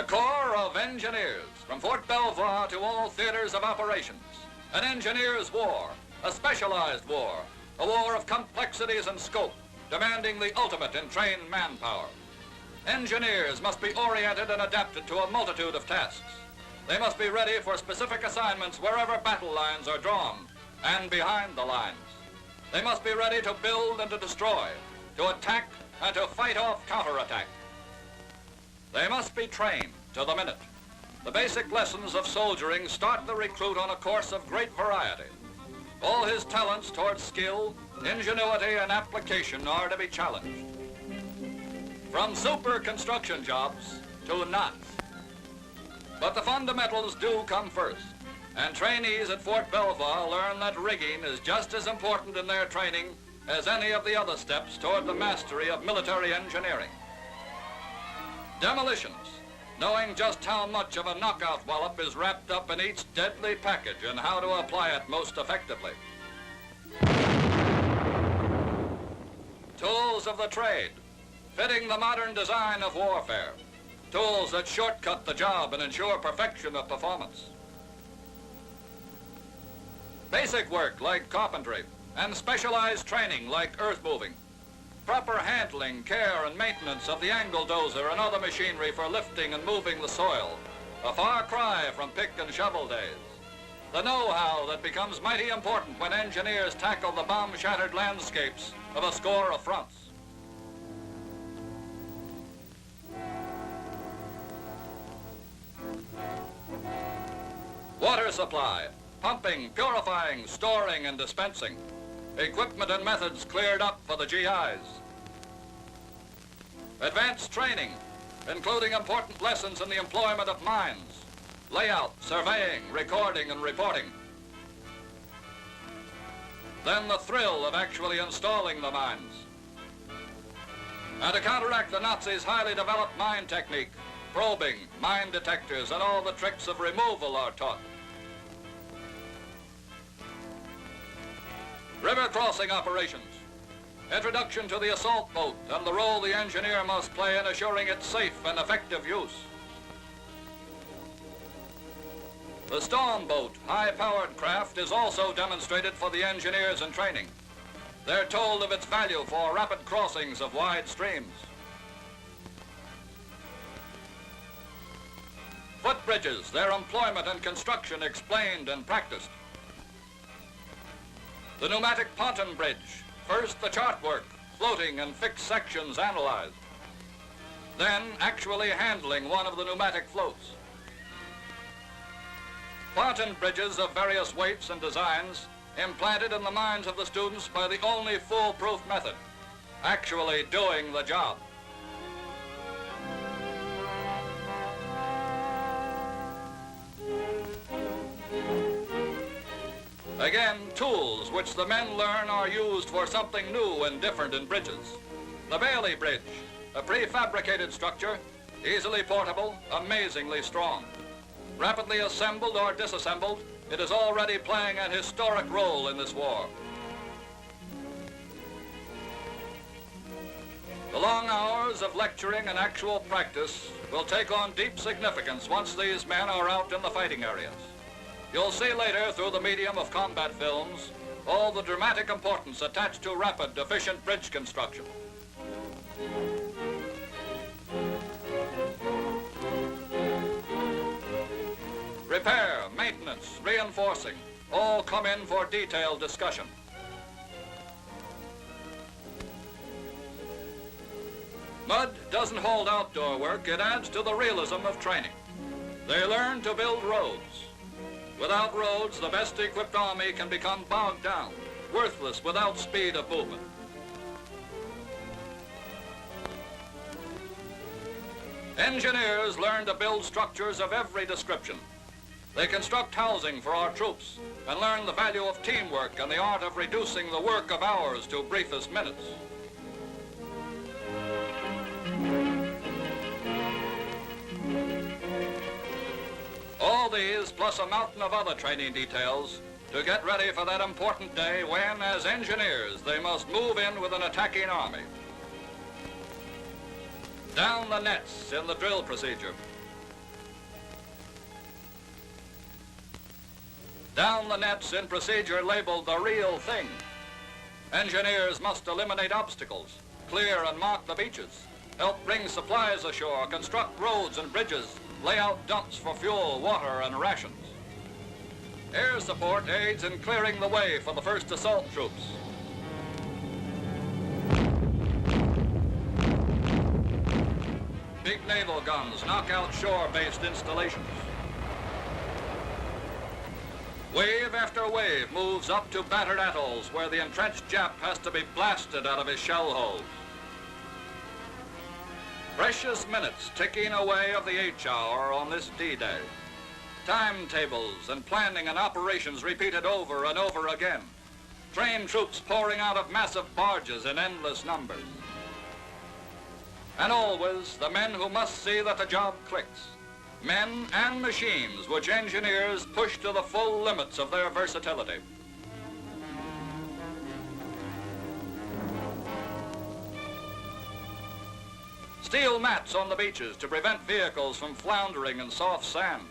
The Corps of Engineers, from Fort Belvoir to all theaters of operations. An engineer's war, a specialized war, a war of complexities and scope, demanding the ultimate in trained manpower. Engineers must be oriented and adapted to a multitude of tasks. They must be ready for specific assignments wherever battle lines are drawn and behind the lines. They must be ready to build and to destroy, to attack and to fight off counterattack. They must be trained to the minute. The basic lessons of soldiering start the recruit on a course of great variety. All his talents towards skill, ingenuity, and application are to be challenged. From super construction jobs to knots. But the fundamentals do come first, and trainees at Fort Belvoir learn that rigging is just as important in their training as any of the other steps toward the mastery of military engineering. Demolitions, knowing just how much of a knockout wallop is wrapped up in each deadly package and how to apply it most effectively. Tools of the trade, fitting the modern design of warfare. Tools that shortcut the job and ensure perfection of performance. Basic work like carpentry and specialized training like earth moving. Proper handling, care, and maintenance of the angle dozer and other machinery for lifting and moving the soil. A far cry from pick and shovel days. The know-how that becomes mighty important when engineers tackle the bomb-shattered landscapes of a score of fronts. Water supply, pumping, purifying, storing, and dispensing. Equipment and methods cleared up for the GIs. Advanced training, including important lessons in the employment of mines, layout, surveying, recording, and reporting. Then the thrill of actually installing the mines. And to counteract the Nazis' highly developed mine technique, probing, mine detectors, and all the tricks of removal are taught. River crossing operations, introduction to the assault boat and the role the engineer must play in assuring its safe and effective use. The storm boat, high-powered craft, is also demonstrated for the engineers in training. They're told of its value for rapid crossings of wide streams. Footbridges, their employment and construction explained and practiced. The pneumatic ponton bridge, first the chart work, floating and fixed sections analyzed. Then actually handling one of the pneumatic floats. Ponton bridges of various weights and designs implanted in the minds of the students by the only foolproof method, actually doing the job. Again, tools which the men learn are used for something new and different in bridges. The Bailey Bridge, a prefabricated structure, easily portable, amazingly strong. Rapidly assembled or disassembled, it is already playing an historic role in this war. The long hours of lecturing and actual practice will take on deep significance once these men are out in the fighting areas. You'll see later through the medium of combat films all the dramatic importance attached to rapid, efficient bridge construction. Repair, maintenance, reinforcing, all come in for detailed discussion. Mud doesn't hold outdoor work, it adds to the realism of training. They learn to build roads. Without roads, the best equipped army can become bogged down, worthless without speed of movement. Engineers learn to build structures of every description. They construct housing for our troops and learn the value of teamwork and the art of reducing the work of hours to briefest minutes. All these, plus a mountain of other training details, to get ready for that important day when, as engineers, they must move in with an attacking army. Down the nets in the drill procedure. Down the nets in procedure labeled the real thing. Engineers must eliminate obstacles, clear and mark the beaches, help bring supplies ashore, construct roads and bridges, lay out dumps for fuel, water, and rations. Air support aids in clearing the way for the first assault troops. Big naval guns knock out shore-based installations. Wave after wave moves up to battered atolls where the entrenched Jap has to be blasted out of his shell holes. Precious minutes ticking away of the H-hour on this D-Day. Timetables and planning and operations repeated over and over again. Trained troops pouring out of massive barges in endless numbers. And always the men who must see that the job clicks. Men and machines which engineers push to the full limits of their versatility. Steel mats on the beaches to prevent vehicles from floundering in soft sand.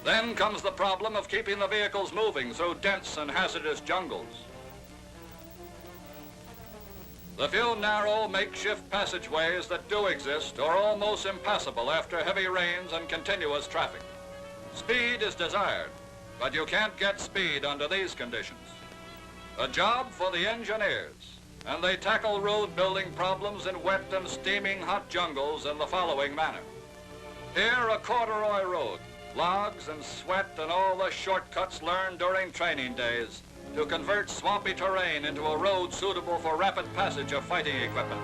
Then comes the problem of keeping the vehicles moving through dense and hazardous jungles. The few narrow makeshift passageways that do exist are almost impassable after heavy rains and continuous traffic. Speed is desired, but you can't get speed under these conditions. A job for the engineers, and they tackle road building problems in wet and steaming hot jungles in the following manner. Here, a corduroy road, logs and sweat and all the shortcuts learned during training days to convert swampy terrain into a road suitable for rapid passage of fighting equipment.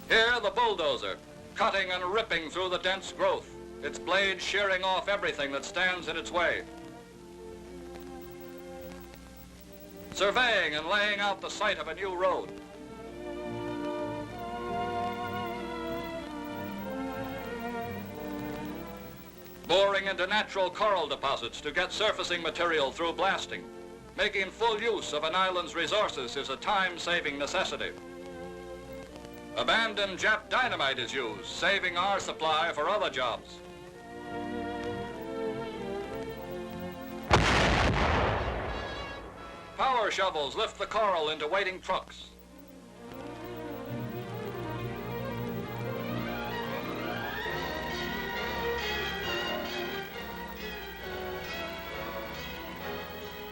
Here, the bulldozer, cutting and ripping through the dense growth, its blade shearing off everything that stands in its way. Surveying and laying out the site of a new road. Boring into natural coral deposits to get surfacing material through blasting. Making full use of an island's resources is a time-saving necessity. Abandoned Jap dynamite is used, saving our supply for other jobs. Power shovels lift the coral into waiting trucks.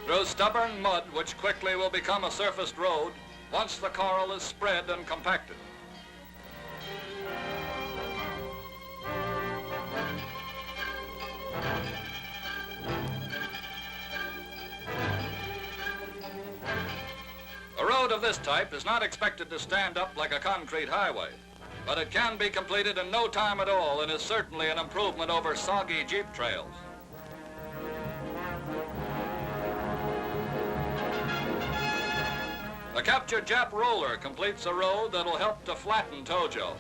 Through stubborn mud, which quickly will become a surfaced road once the coral is spread and compacted. A road of this type is not expected to stand up like a concrete highway, but it can be completed in no time at all and is certainly an improvement over soggy jeep trails. The captured Jap roller completes a road that'll help to flatten Tojo.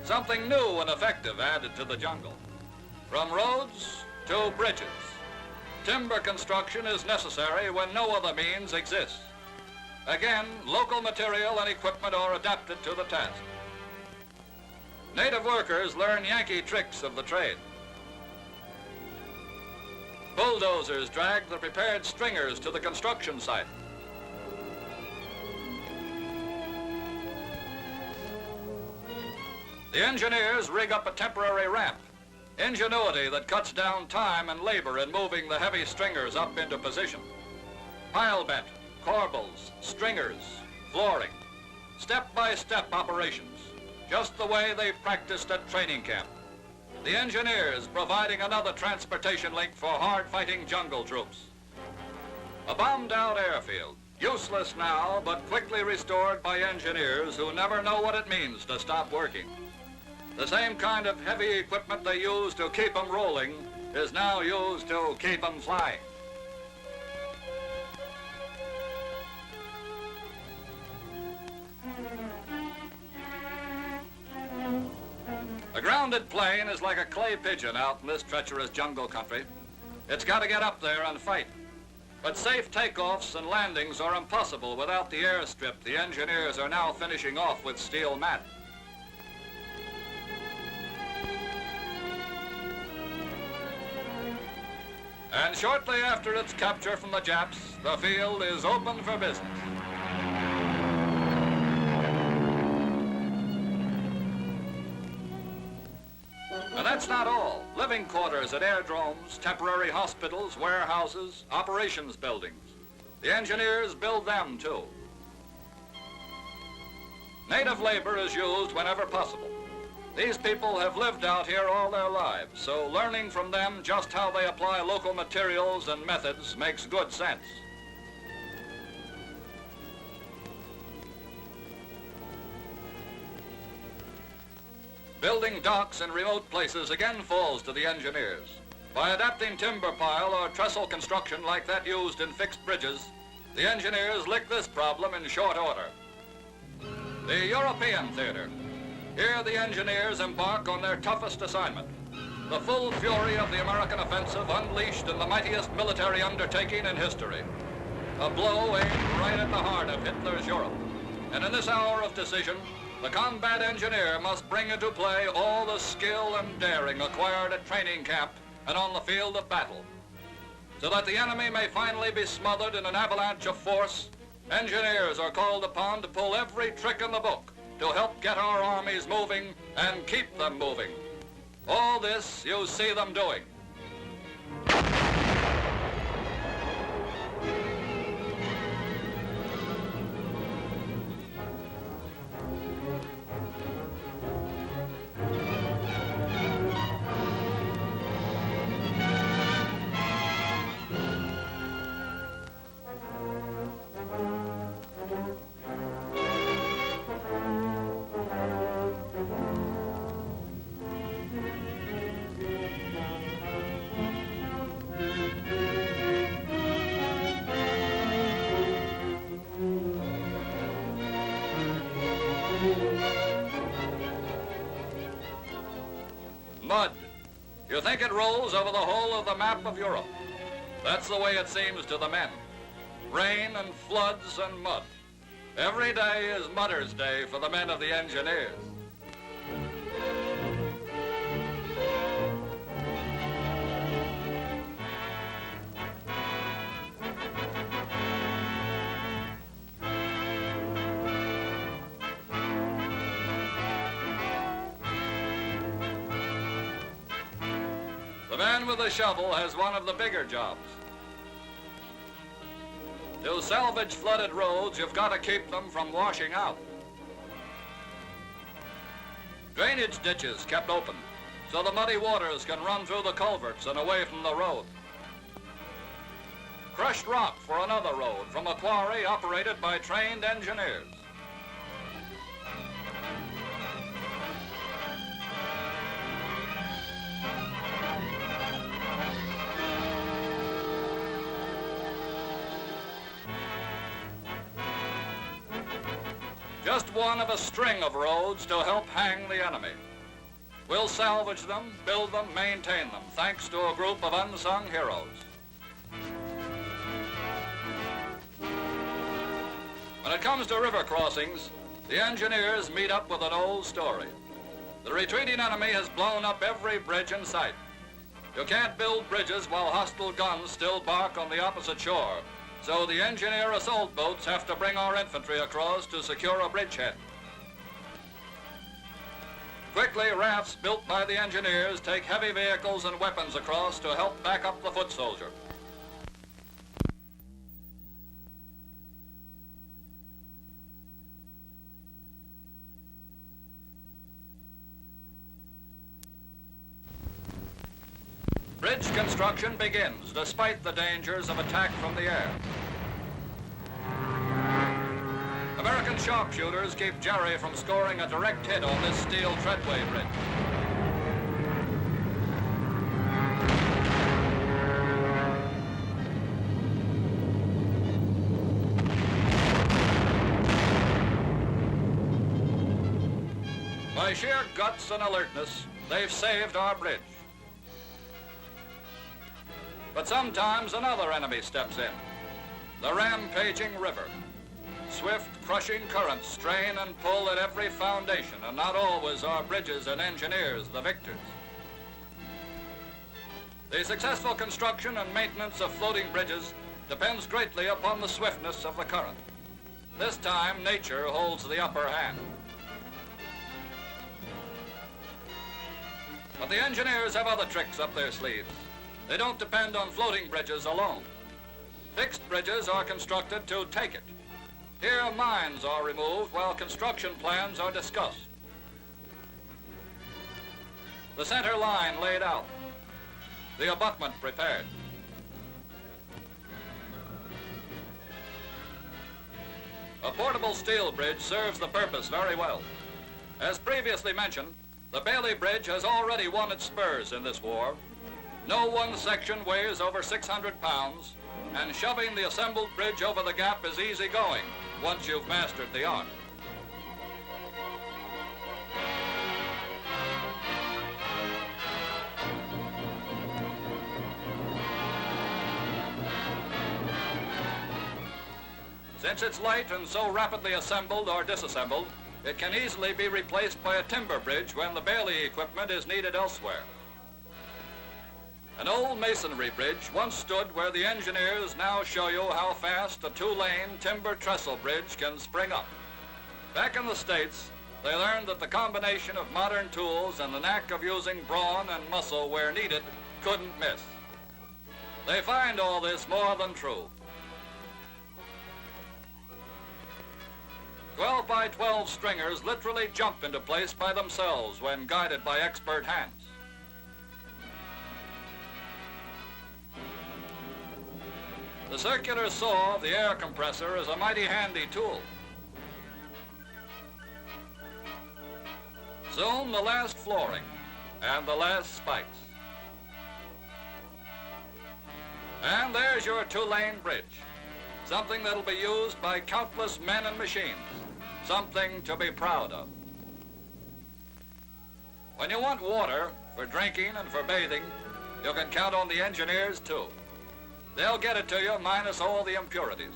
Something new and effective added to the jungle. From roads to bridges. Timber construction is necessary when no other means exist. Again, local material and equipment are adapted to the task. Native workers learn Yankee tricks of the trade. Bulldozers drag the prepared stringers to the construction site. The engineers rig up a temporary ramp. Ingenuity that cuts down time and labor in moving the heavy stringers up into position. Pile bent, corbels, stringers, flooring. Step-by-step operations, just the way they practiced at training camp. The engineers providing another transportation link for hard-fighting jungle troops. A bombed-out airfield, useless now, but quickly restored by engineers who never know what it means to stop working. The same kind of heavy equipment they use to keep them rolling is now used to keep them flying. grounded plane is like a clay pigeon out in this treacherous jungle country. It's got to get up there and fight. But safe takeoffs and landings are impossible without the airstrip the engineers are now finishing off with steel mat. And shortly after its capture from the Japs, the field is open for business. And that's not all. Living quarters at airdromes, temporary hospitals, warehouses, operations buildings. The engineers build them too. Native labor is used whenever possible. These people have lived out here all their lives, so learning from them just how they apply local materials and methods makes good sense. Building docks in remote places again falls to the engineers. By adapting timber pile or trestle construction like that used in fixed bridges, the engineers lick this problem in short order. The European theater. Here the engineers embark on their toughest assignment. The full fury of the American offensive unleashed in the mightiest military undertaking in history. A blow aimed right at the heart of Hitler's Europe. And in this hour of decision, the combat engineer must bring into play all the skill and daring acquired at training camp and on the field of battle. So that the enemy may finally be smothered in an avalanche of force, engineers are called upon to pull every trick in the book to help get our armies moving and keep them moving. All this you see them doing. Mud. You think it rolls over the whole of the map of Europe. That's the way it seems to the men. Rain and floods and mud. Every day is Mudder's Day for the men of the engineers. The man with the shovel has one of the bigger jobs. To salvage flooded roads, you've got to keep them from washing out. Drainage ditches kept open so the muddy waters can run through the culverts and away from the road. Crushed rock for another road from a quarry operated by trained engineers. Just one of a string of roads to help hang the enemy. We'll salvage them, build them, maintain them, thanks to a group of unsung heroes. When it comes to river crossings, the engineers meet up with an old story. The retreating enemy has blown up every bridge in sight. You can't build bridges while hostile guns still bark on the opposite shore. So the engineer assault boats have to bring our infantry across to secure a bridgehead. Quickly, rafts built by the engineers take heavy vehicles and weapons across to help back up the foot soldier. Bridge construction begins despite the dangers of attack from the air. American sharpshooters keep Jerry from scoring a direct hit on this steel treadway bridge. By sheer guts and alertness, they've saved our bridge. But sometimes another enemy steps in, the rampaging river. Swift, crushing currents strain and pull at every foundation, and not always are bridges and engineers the victors. The successful construction and maintenance of floating bridges depends greatly upon the swiftness of the current. This time, nature holds the upper hand. But the engineers have other tricks up their sleeves. They don't depend on floating bridges alone. Fixed bridges are constructed to take it. Here, mines are removed while construction plans are discussed. The center line laid out. The abutment prepared. A portable steel bridge serves the purpose very well. As previously mentioned, the Bailey Bridge has already won its spurs in this war. No one section weighs over 600 pounds, and shoving the assembled bridge over the gap is easy going once you've mastered the art. Since it's light and so rapidly assembled or disassembled, it can easily be replaced by a timber bridge when the Bailey equipment is needed elsewhere. An old masonry bridge once stood where the engineers now show you how fast a two-lane timber trestle bridge can spring up. Back in the States, they learned that the combination of modern tools and the knack of using brawn and muscle where needed couldn't miss. They find all this more than true. 12 by 12 stringers literally jump into place by themselves when guided by expert hands. The circular saw of the air compressor is a mighty handy tool. Soon the last flooring and the last spikes. And there's your two-lane bridge, something that'll be used by countless men and machines, something to be proud of. When you want water for drinking and for bathing, you can count on the engineers too. They'll get it to you minus all the impurities.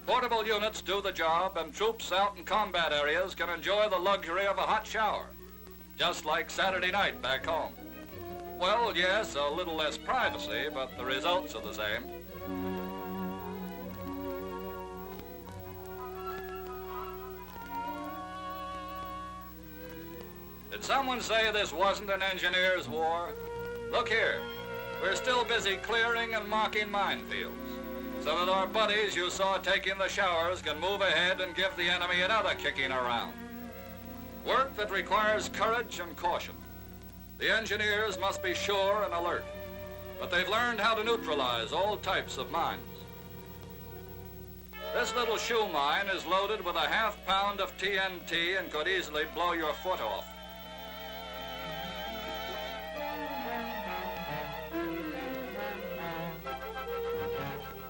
Portable units do the job, and troops out in combat areas can enjoy the luxury of a hot shower, just like Saturday night back home. Well, yes, a little less privacy, but the results are the same. Did someone say this wasn't an engineer's war? Look here. We're still busy clearing and marking minefields, so that our buddies you saw taking the showers can move ahead and give the enemy another kicking around. Work that requires courage and caution. The engineers must be sure and alert, but they've learned how to neutralize all types of mines. This little shoe mine is loaded with a half pound of TNT and could easily blow your foot off.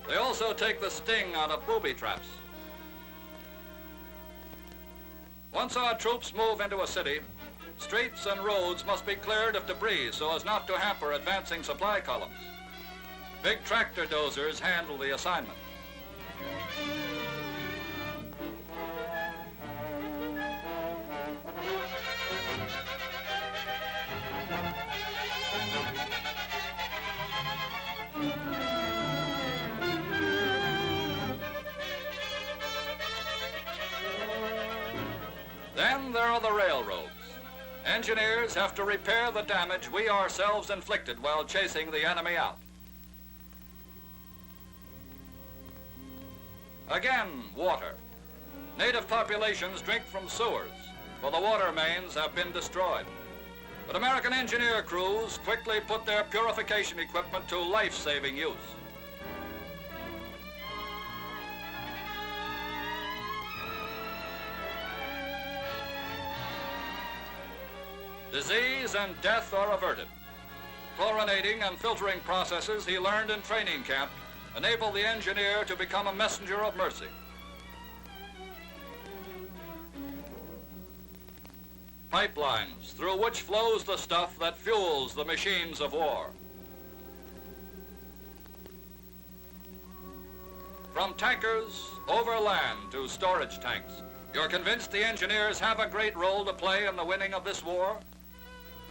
They also take the sting out of booby traps. Once our troops move into a city, streets and roads must be cleared of debris so as not to hamper advancing supply columns. Big tractor dozers handle the assignment. Then there are the railroads. Engineers have to repair the damage we ourselves inflicted while chasing the enemy out. Again, water. Native populations drink from sewers, for the water mains have been destroyed. But American engineer crews quickly put their purification equipment to life-saving use. Disease and death are averted. Chlorinating and filtering processes he learned in training camp enable the engineer to become a messenger of mercy. pipelines through which flows the stuff that fuels the machines of war. From tankers over land to storage tanks, you're convinced the engineers have a great role to play in the winning of this war?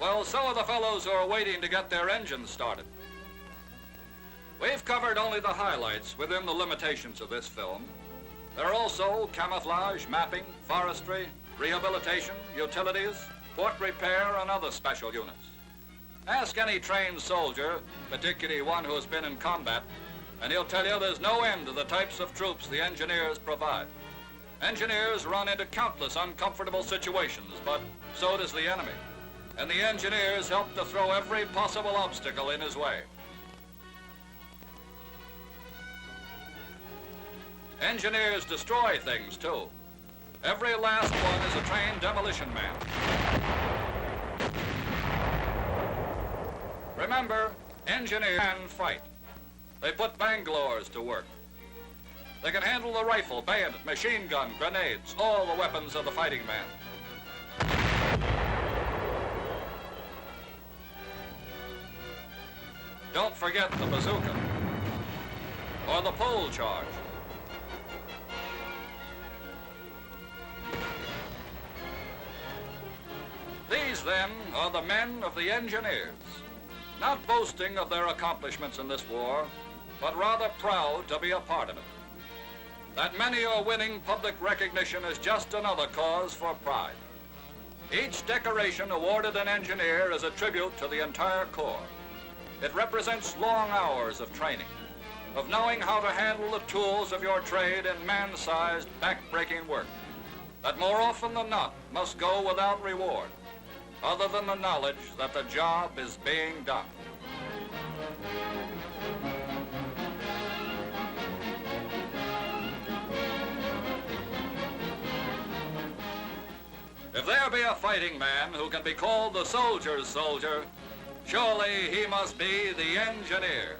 Well, so are the fellows who are waiting to get their engines started. We've covered only the highlights within the limitations of this film. There are also camouflage, mapping, forestry, rehabilitation, utilities, port repair, and other special units. Ask any trained soldier, particularly one who has been in combat, and he'll tell you there's no end to the types of troops the engineers provide. Engineers run into countless uncomfortable situations, but so does the enemy. And the engineers help to throw every possible obstacle in his way. Engineers destroy things, too. Every last one is a trained demolition man. Remember, engineers can fight. They put Bangalores to work. They can handle the rifle, bayonet, machine gun, grenades, all the weapons of the fighting man. Don't forget the bazooka or the pole charge. These, then, are the men of the engineers, not boasting of their accomplishments in this war, but rather proud to be a part of it. That many are winning public recognition is just another cause for pride. Each decoration awarded an engineer is a tribute to the entire Corps. It represents long hours of training, of knowing how to handle the tools of your trade in man-sized, back-breaking work, that more often than not must go without reward, other than the knowledge that the job is being done. If there be a fighting man who can be called the soldier's soldier, surely he must be the engineer.